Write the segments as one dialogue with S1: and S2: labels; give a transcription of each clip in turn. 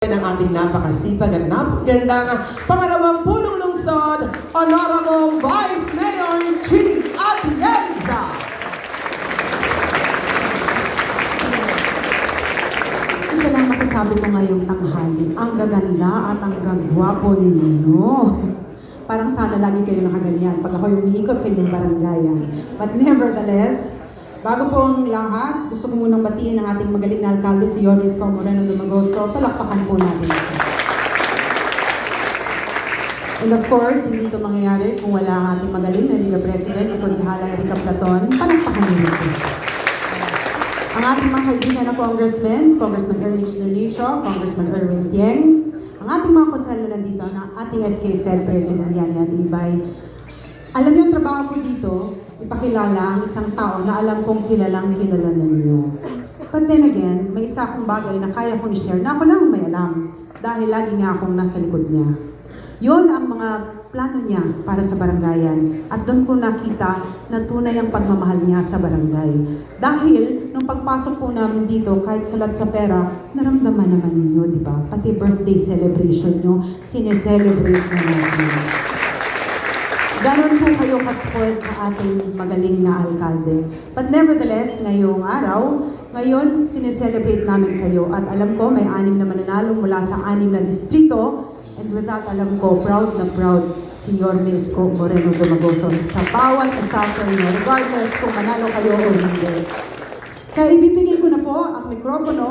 S1: ng ating napakasipag at napakagandang pangalawang punong lungsod, Honorable Vice Mayor G. Atienza.
S2: Isa lang masasabi ko ngayong tanghali, ang gaganda at ang gagwapo ninyo. Parang sana lagi kayo nakaganyan pag ako umiikot sa inyong barangayan. But nevertheless, bago pong lahat, gusto ko munang batiin ang ating magaling na alkalde, si Yorme Isko Moreno Dumagoso. Palakpakan po natin ito. And of course, hindi ito mangyayari kung wala ang ating magaling na Liga President, si Konsihala Erica Platon. Palakpakan niyo ito. Ang ating mga kaibigan na Congressman Ernest Dionisio, Congressman Erwin Tieng, ang ating mga konsehalo nandito, ang ating SK Fed President Yan Ibay. Alam niyo ang trabaho ko dito, ipakilala ang isang tao na alam kong kilalang kilala ninyo. But then again, may isa akong bagay na kaya kong share na ako lang may alam dahil lagi nga akong nasa likod niya. Yun ang mga plano niya para sa barangayan at doon ko nakita na tunay ang pagmamahal niya sa barangay. Dahil nung pagpasok po namin dito, kahit salat sa pera, naramdaman naman ninyo, di ba? Pati birthday celebration nyo, sineselebrate na natin. Ganon po kayo ka-spoiled sa ating magaling na alkalde. But nevertheless, ngayong araw, ngayon sineselebrate namin kayo at alam ko may 6 na mananalo mula sa 6 na distrito and with that, alam ko, proud na proud si Yorme Isko Moreno Dumagoso sa bawat isa sa inyo, regardless kung manalo kayo o hindi. Kaya ibibigay ko na po ang mikropono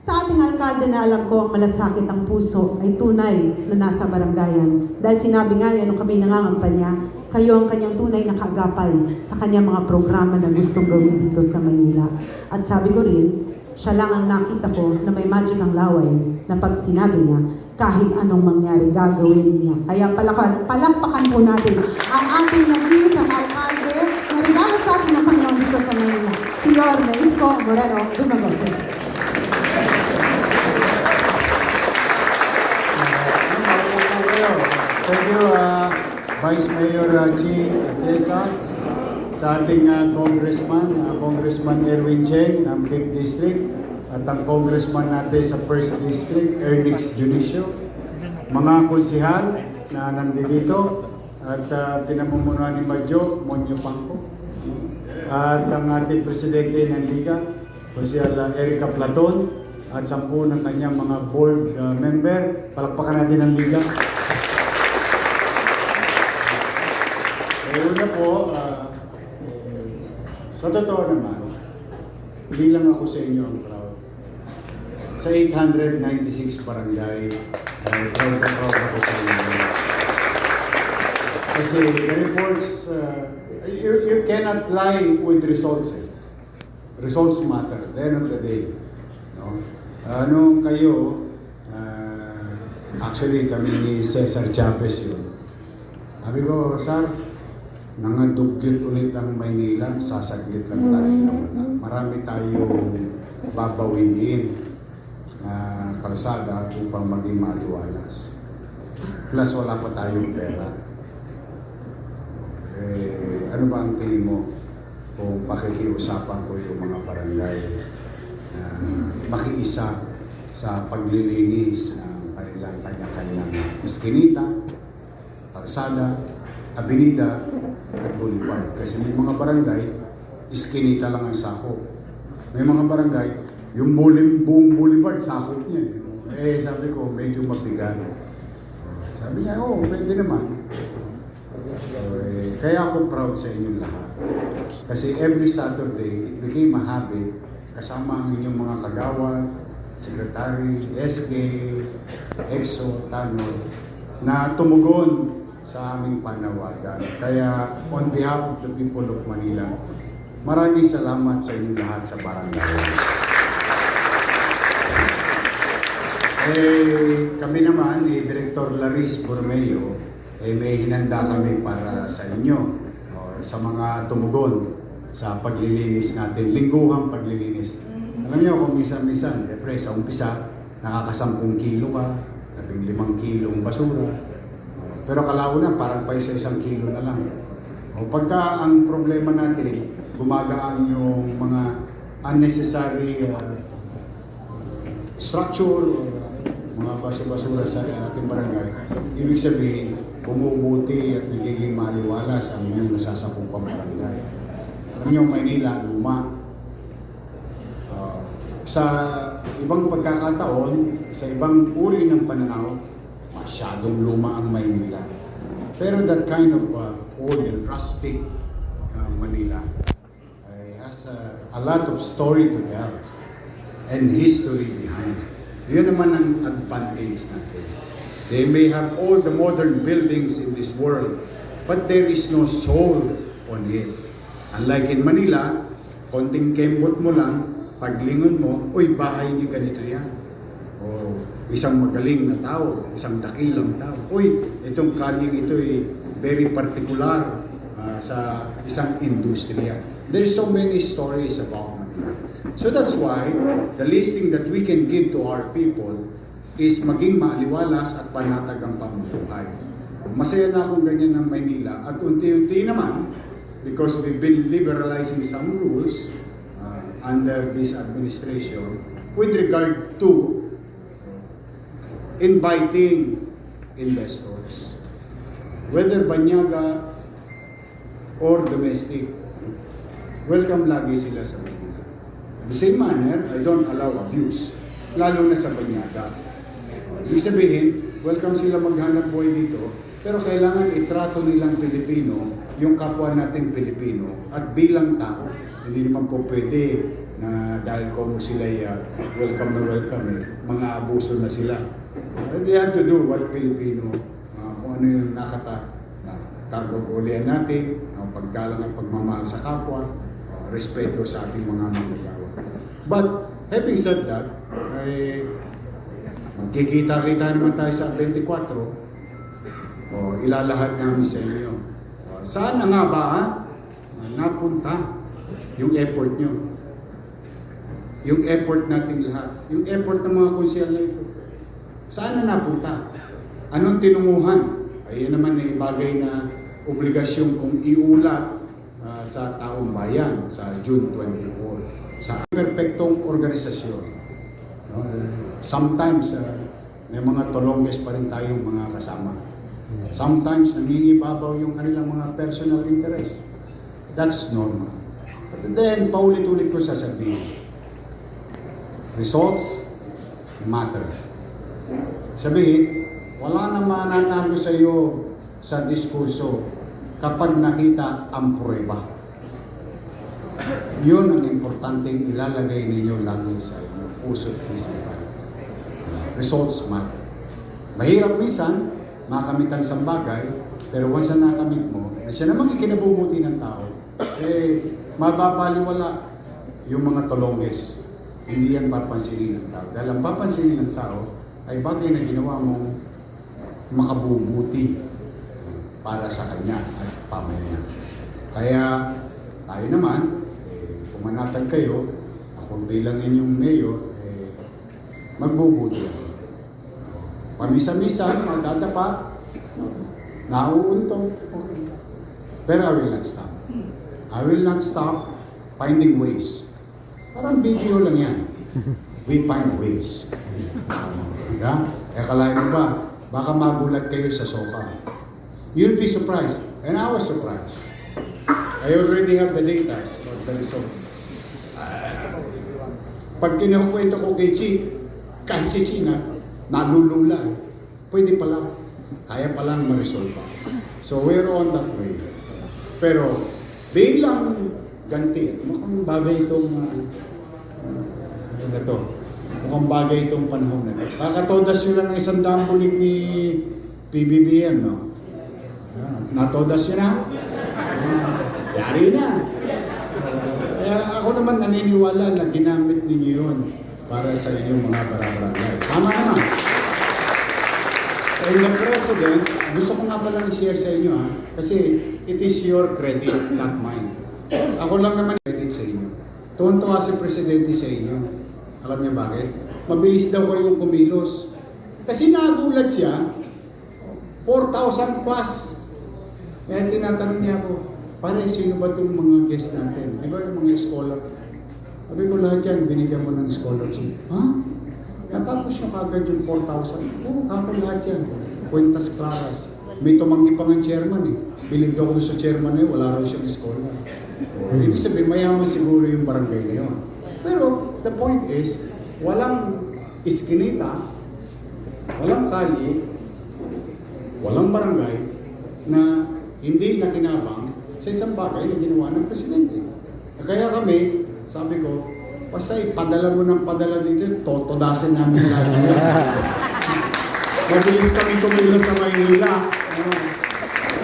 S2: sa ating alkalde na alam ko ang malasakit ang puso ay tunay na nasa barangayan. Dahil sinabi nga yan nung kami nangangampanya, kayo ang kanyang tunay na kaagapay sa kanyang mga programa na gustong gawin dito sa Maynila. At sabi ko rin, siya lang ang nakita ko na may magic ang laway na pag sinabi niya, kahit anong mangyari, gagawin niya. Kaya palakpakan po natin ang ating nag-iisang alkalde na regalo sa atin ng Panginoon dito sa Maynila, si Yorme Isko Moreno Dumagoso.
S3: Thank you, Vice Mayor G. Atienza, sa ating Congressman Erwin Cheng ng 5th District at ang Congressman natin sa 1st District, Ernest Dionisio, mga konsihal na nandito at pinamumunuan ni Madjo Monyo Pangko at ang ating Presidente ng Liga, Konsihal Erica Platon at 10 ng kanyang mga board member. Palakpakan natin ang Liga. Una po, sa totoo naman, hindi lang ako sa inyo ang proud. Sa 896 barangay, proud ako sa inyo. Kasi the reports, you cannot lie with results. Results matter, at the end of the day. No? Nung kayo, actually kami ni Cesar Chavez yun. Sabi ko, Sir, nangadugyot ulit ang Maynila, sasaglit lang tayo na wala. Marami tayong babawiin na kalsada upang maging maliwalas. Plus wala pa tayong pera. Ano ba ang tingin mo kung pakikiusapan ko yung mga barangay na makiisa sa paglilinis ng kanilang kanya-kanyang iskinita, kalsada, avenida at boulevard. Kasi may mga barangay, iskinita lang ang sakop. May mga barangay, yung buong boulevard, sakop niya. Sabi ko, medyo mabigat. Sabi niya, pwede naman. Kaya ako proud sa inyong lahat. Kasi every Saturday, it became a habit kasama ang inyong mga kagawad, sekretary, SK, EXO, Tanod, na tumugon sa aming panawagan. Kaya, on behalf of the people of Manila, maraming salamat sa inyong lahat sa barangay. Kami naman, Director Laris Bormeo, may hinanda kami para sa inyo, sa mga tumugon sa paglilinis natin, lingguhang paglilinis. Alam niyo kung minsan-minsan, sa umpisa, nakaka-10 kilo ka, 15 kilong basura. Pero kalaunan, parang pa isa-1 kilo na lang. Pagka ang problema natin, gumagaan yung mga unnecessary structure, basura sa ating barangay, ibig sabihin, bumubuti at nagiging maliwalas ang inyong nasasakupang barangay. Alam niyo, Maynila, luma. Sa ibang pagkakataon, sa ibang uri ng pananaw, masyadong luma ang Maynila. Pero that kind of old and rustic Manila has a lot of story to tell and history behind. Yun naman ang advantage natin. They may have all the modern buildings in this world, but there is no soul on it. Unlike in Manila, konting kembot mo lang, paglingon mo, uy, bahay niyo ganito yan. O isang magaling na tao, isang dakilang tao. Uy, itong kalyeng ito ay very particular sa isang industriya. There is so many stories about Manila. So that's why the least thing that we can give to our people is maging maaliwalas at panatag ang pamumuhay. Masaya na akong ganyan ng Maynila at unti-unti naman, because we've been liberalizing some rules under this administration with regard to inviting investors, whether banyaga or domestic. Welcome lagi sila sa Manila. At the same manner, I don't allow abuse, lalo na sa banyaga. Ibig sabihin, welcome sila maghanap buhay dito, pero kailangan itrato nilang Pilipino, yung kapwa nating Pilipino, at bilang tao. Hindi naman po pwede na dahil kung sila welcome na welcome, mga abuso na sila. They have to do what Pilipino, kung ano yung kagagulian natin, paggalang at pagmamahal sa kapwa, respeto sa ating mga manggagawa. But having said that, ay magkikita-kita naman tayo sa 24, ilalahad namin sa inyo. Saan na nga ba napunta yung effort nyo? Yung effort nating lahat. Yung effort ng mga konsyal na ito. Saan na napunta? Anong tinunguhan? Ayan naman ay bagay na obligasyon kung iulat sa taong bayan sa June 24. Sa perpektong organisasyon. No? Sometimes may mga tolonges pa rin tayong mga kasama. Sometimes nangingibabaw yung kanilang mga personal interest. That's normal. But then, paulit-ulit ko sasabihin, results matter. Sabihin, wala na mananalo sa iyo sa diskurso kapag nakita ang prueba. Yun ang importanteng ilalagay ninyo lagi sa inyong puso't isipan. Results matter. Mahirap minsan, makamit ang isang bagay, pero once na nakamit mo, na siya namang ikinabubuti ng tao, mababaliwala yung mga tolonges. Hindi yan papansinin ng tao. Dahil ang papansinin ng tao ay bagay na ginawa mong makabubuti para sa kanya at pamayanan. Kaya tayo naman, pumanatag kayo, ako bilang inyong mayor, magbubuti ako. Pamisa-misa, magdadapa, nauuntong, okay. Pero I will not stop. I will not stop finding ways. Parang video lang yan. We find ways. Diba? Kaya kalahin mo ba, baka magulat kayo sa soka. You'll be surprised. And I was surprised. I already have the data or the results. Pag kinukwento ko kay Chi, kahit si China, nalulula. Pwede pala. Kaya palang ma-resolve pa. So we're on that way. Pero bilang ganti, mukhang bagay itong mukhang bagay itong panahon na ito. Kakatodas nyo lang ng 100 bulig ni PBBM, no? Natodas nyo na? Yari na. Kaya ako naman naniniwala na ginamit ninyo yun para sa inyong mga barangay. Tama naman. And the President, gusto ko nga palang i-share sa inyo kasi it is your credit, not mine. Ako lang naman credit sa inyo. Tuwan-tuwa si Presidente sa inyo. Alam niyo bakit? Mabilis daw kayong kumilos. Kasi nagulat siya, 4,000 plus. Kaya tinatanong niya ako, pare, sino ba itong mga guest natin? Di ba yung mga scholar? Sabi ko lahat yan, binigyan mo ng scholarship. Ha? Natapos nyo kagad yung 4,000. Oo, kako lahat yan. Cuentas claras. May tumanggi pa ng chairman eh. Bilib daw ko doon sa chairman eh, wala raw siyang scholar. Ibig sabihin, mayaman siguro yung barangay na yun. Pero, the point is, walang iskinita, walang kalye, walang barangay na hindi nakinabang sa isang bagay na ginawa ng presidente. Kaya kami, sabi ko, basta ipadala mo ng padala dito, totodasin namin lahat yan. Mabilis kami kumila sa Maynila.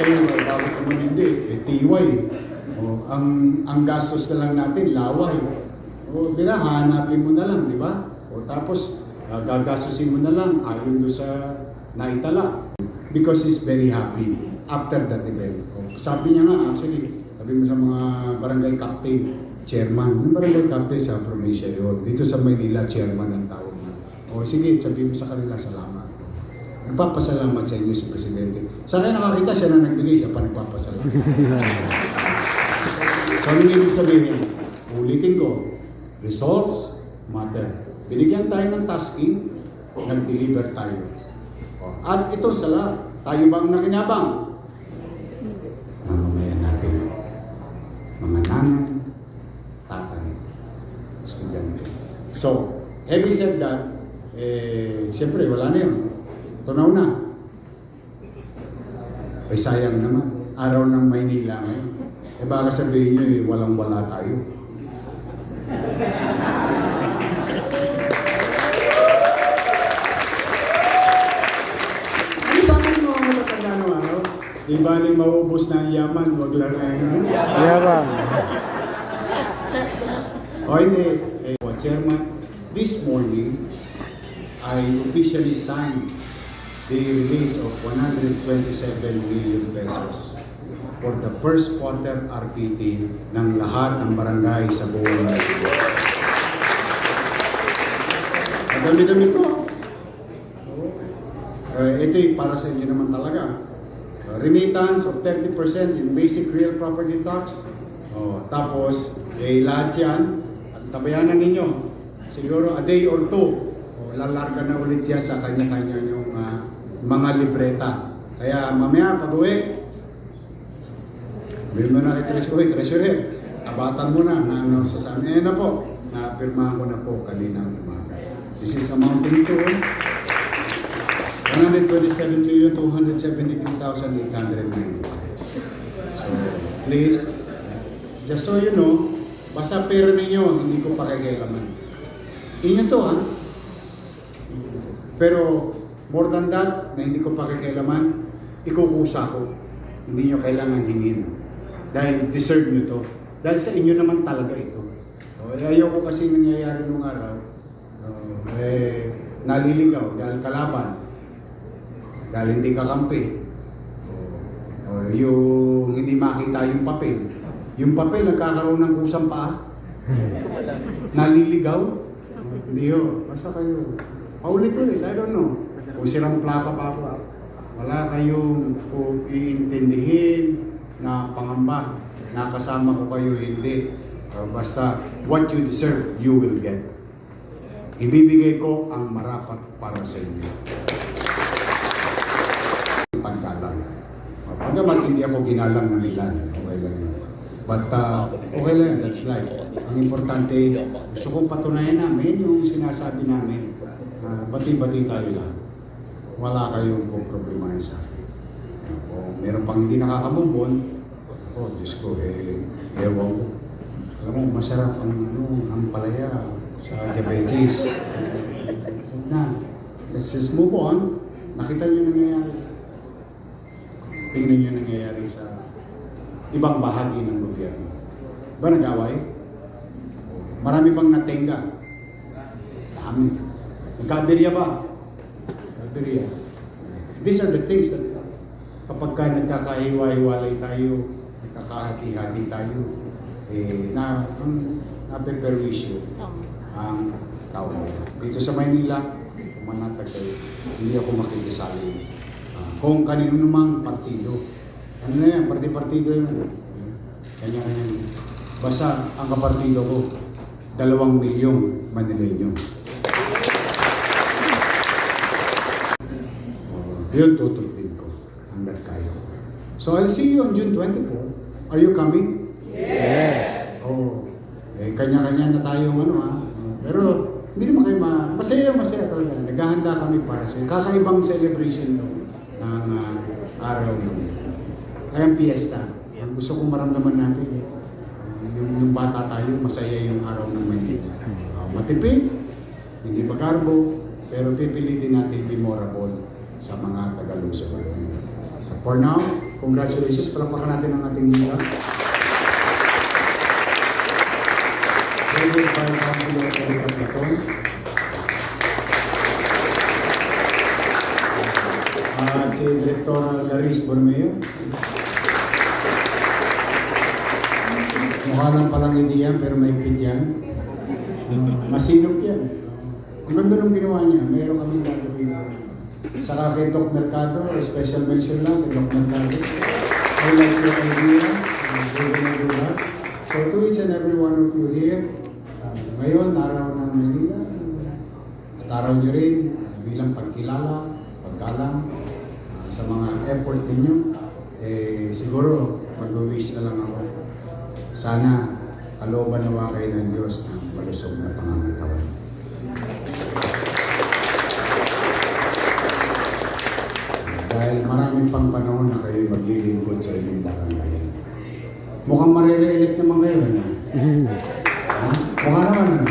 S3: Bakit naman hindi? TY. Ang gastos na lang natin, laway. Hanapin mo na lang, di ba? Tapos, gagastusin mo na lang ayon doon sa naitala. Because he's very happy after that event. Sabi niya nga, actually, sabi mo sa mga barangay captain, chairman, yung barangay captain sa probinsya yun. Dito sa Maynila, chairman ang tawag na. Sige, sabi mo sa kanila, salamat. Nagpapasalamat sa inyo si Presidente. Sa akin nakakita siya na nagbigay, siya pa nagpapasalamat. So, ano ibig sabihin? Ulitin ko, results matter. Binigyan tayo ng tasking, nag-deliver tayo. At ito sa lahat, tayo bang nakinabang? Mamamayan natin. Mga nanay, tatay, estudyante. So, having said that, siyempre wala na yun. Tunaw na. Ay sayang naman. Araw ng Maynila ngayon. Baka sabihin nyo walang-wala tayo. Ano sa akin mga matatanda ng araw? Di ba nang maubos na ang yaman, wag lang ang
S4: Yaman.
S3: hindi. Chairman, this morning, I officially signed the release of 127 million pesos for the first quarter RPT ng lahat ng barangay sa buong Maynila. Ang dami-dami ko. Ito'y para sa inyo naman talaga. Remittance of 30% in basic real property tax. Tapos, lahat yan, at tabayanan ninyo. Siguro a day or two, lalarga na ulit yan sa kanya-kanya yung mga libreta. Kaya mamaya pag-uwi, sabihin mo na kay Treasurer, abatan mo na ano sa samin. Na po, na-pirmahan ko na po kanina umaga. This is amounting to 127,273,895. So, please, just so you know, basta pera ninyo, hindi ko pakikialaman. Inyo to Pero more than that, na hindi ko pakikialaman, ikukusa ko. Hindi nyo kailangan hingin. Dahil deserve nyo to. Dahil sa inyo naman talaga ito. Ayaw ko kasi nangyayari nung araw, naliligaw dahil kalaban. Dahil hindi kakampi. Yung hindi makita yung papel. Yung papel nagkakaroon ng kusang paa. Naliligaw. Hindi ho. Basta kayo. Paulit-ulit. I don't know. Kung sirang plaka pa ako. Wala kayong iintindihin na pangamba. Nakasama ko kayo, hindi. Basta, what you deserve, you will get. Ibibigay ko ang marapat para sa inyo. Paggalang. Pagamat hindi ako ginalang ng ilan. Okay lang yun. But, okay lang, that's life. Ang importante, gusto kong patunayan namin yung sinasabi namin. Bati-bati tayo lang. Wala kayong problemahin sa akin. Kung meron pang hindi nakakabumbon, Diyos ko, ewan ko. Alam mo, masarap ang palaya sa diabetes. Let's just move on. Nakita niyo nangyayari. Tingnan niyo nangyayari sa ibang bahagi ng gobyerno. Ba nag-away? Marami bang natenga? Dami. Nagkabirya ba? Nagkabirya. These are the things that kapag ka nagkakahiwa-hiwalay tayo, nagkakahati-hati tayo, napeperwisyo ang tao. Dito sa Maynila, manatag kayo, hindi ako makikisali. Kung kanino namang partido. Ano na yan? Partido yun. Kanya-kanya. Basta ang kapartido ko, 2 milyong Manileño. Yun, tutupin ko hanggat kaya. So I'll see you on June 24. Are you coming? Yes! Oh, kanya-kanya na tayong Pero hindi naman kayo masaya talaga. Naghahanda kami para sa kakaibang celebration to ng araw ng ay ang piyesta. Ang gusto kong maramdaman natin, yung bata tayo, masaya yung araw ng Maynila. Matipid, hindi magarbo, pero pipilitin natin memorable sa mga Taga-Luzon. So for now, congratulations. Palapakan natin ang ating nila. David Fire Councilor Erika Platon. At si Directora Laris Bormeo. Mukha lang palang hindi yan, pero may pit yan. Masinop yan. Ang ganda nung ginawa niya. Mayroon kami gagawin saka kay Doc Mercado, special mention lang kay Doc Mercado. I like your idea. So to each and every one of you here, ngayon, araw ng Maynila, at araw niyo rin bilang pagkilala, paggalang sa mga effort ninyo, siguro mag-wish na lang ako. Sana kalooban nawa kayo ng Diyos ng malusog na pangangatawan. Dahil maraming pang panahon na kayo maglilingkod sa inyong barangay. Mukhang marire-elect naman kayo, ano? Ha? Mukha naman, ano?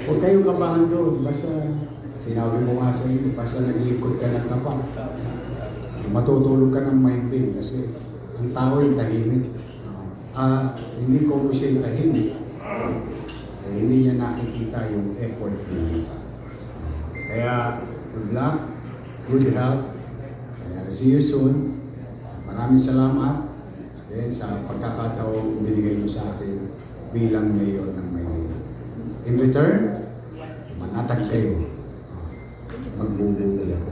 S3: Huwag kayong kabahan doon. Basta, sinabi ko nga sa inyo, basta naglingkod ka ng tapat. Matutulog ka ng mahimbing kasi ang tao ay tahimik. Hindi ko siya yung tahimik. Hindi niya nakikita yung effort niya. Kaya, good luck, good health. See you soon. Maraming salamat sa pagkakataong binigay niyo sa akin bilang mayor ng Maynila. In return, manatag kayo. Magbubuti ako.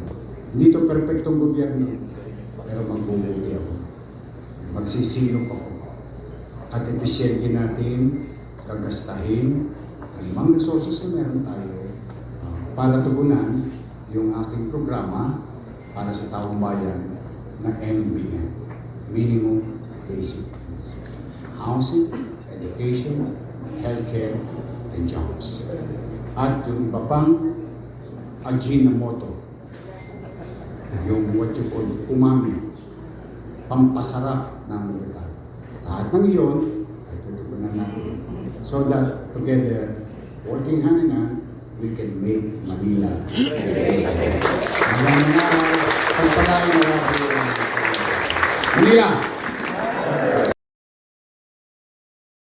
S3: Hindi ito perfectong gobyerno, pero magbubuti ako. Magsisilop ako. At episyente natin, gagastahin, anumang resources na meron tayo para tugunan yung aking programa para sa taong bayan na MBN, Minimum Basic Needs. Housing, Education, Healthcare, and Jobs. At yung iba pang Ajinomoto, yung what you call umami, pampasarap ng lugar. Lahat ng iyon ay tutugunan natin so that together, working hand in hand, we can make Manila. Pagpalain na lang. Manila!